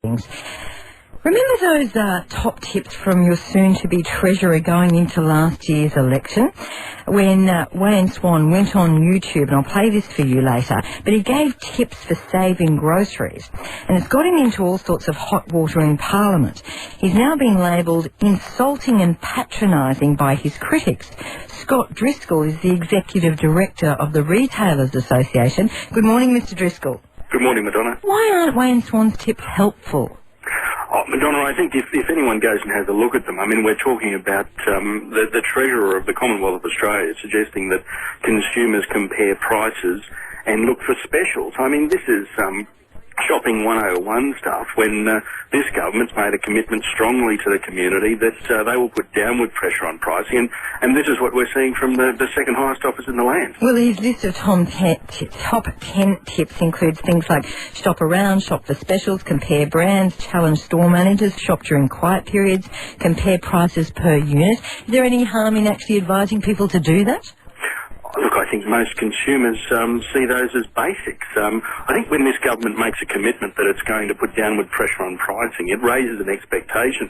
things. Remember those top tips from your soon-to-be Treasurer going into last year's election? When Wayne Swan went on YouTube, and I'll play this for you later, but he gave tips for saving groceries, and it's got him into all sorts of hot water in Parliament. He's now been labelled insulting and patronising by his critics. Scott Driscoll is the Executive Director of the Retailers Association. Good morning, Mr Driscoll. Good morning, Madonna. Why aren't Wayne Swan's tips helpful? Oh, Madonna, I think if anyone goes and has a look at them, I mean, we're talking about the Treasurer of the Commonwealth of Australia suggesting that consumers compare prices and look for specials. I mean, this is shopping 101 stuff when this government's made a commitment strongly to the community that they will put downward pressure on pricing, and this is what we're seeing from the second highest office in the land. Well, his list of top 10 tips includes things like shop around, shop for specials, compare brands, challenge store managers, shop during quiet periods, compare prices per unit. Is there any harm in actually advising people to do that? Look, I think most consumers see those as basics. I think when this government makes a commitment that it's going to put downward pressure on pricing, it raises an expectation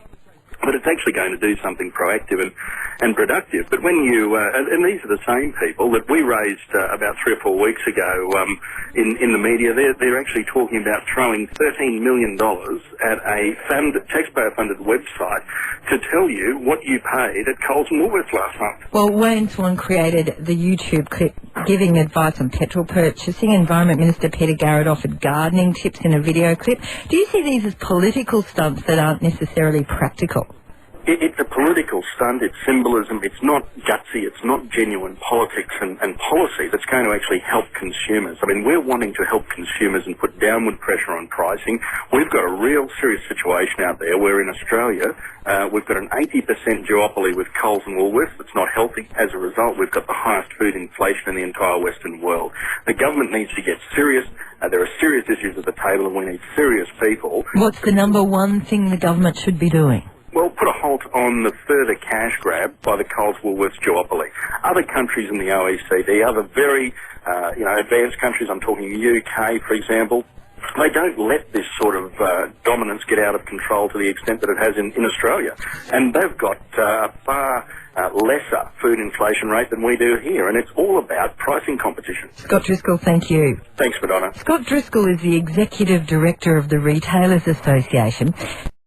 that it's actually going to do something proactive and productive. But when you, and these are the same people that we raised about 3 or 4 weeks ago in the media, they're actually talking about throwing $13 million at a taxpayer-funded website to tell you what you paid at Coles and Woolworths last month. Well, Wayne Swan created the YouTube clip giving advice on petrol purchasing. Environment Minister Peter Garrett offered gardening tips in a video clip. Do you see these as political stunts that aren't necessarily practical? It's a political stunt, it's symbolism, it's not gutsy, it's not genuine politics and policy that's going to actually help consumers. I mean, we're wanting to help consumers and put downward pressure on pricing. We've got a real serious situation out there where in Australia we've got an 80% duopoly with Coles and Woolworths. It's not healthy. As a result, we've got the highest food inflation in the entire Western world. The government needs to get serious. There are serious issues at the table and we need serious people. What's the number one thing the government should be doing? Well, put a halt on the further cash grab by the Coles-Woolworths duopoly. Other countries in the OECD, other very advanced countries, I'm talking the UK, for example, they don't let this sort of dominance get out of control to the extent that it has in Australia. And they've got a far lesser food inflation rate than we do here, and it's all about pricing competition. Scott Driscoll, thank you. Thanks, Madonna. Scott Driscoll is the Executive Director of the Retailers Association.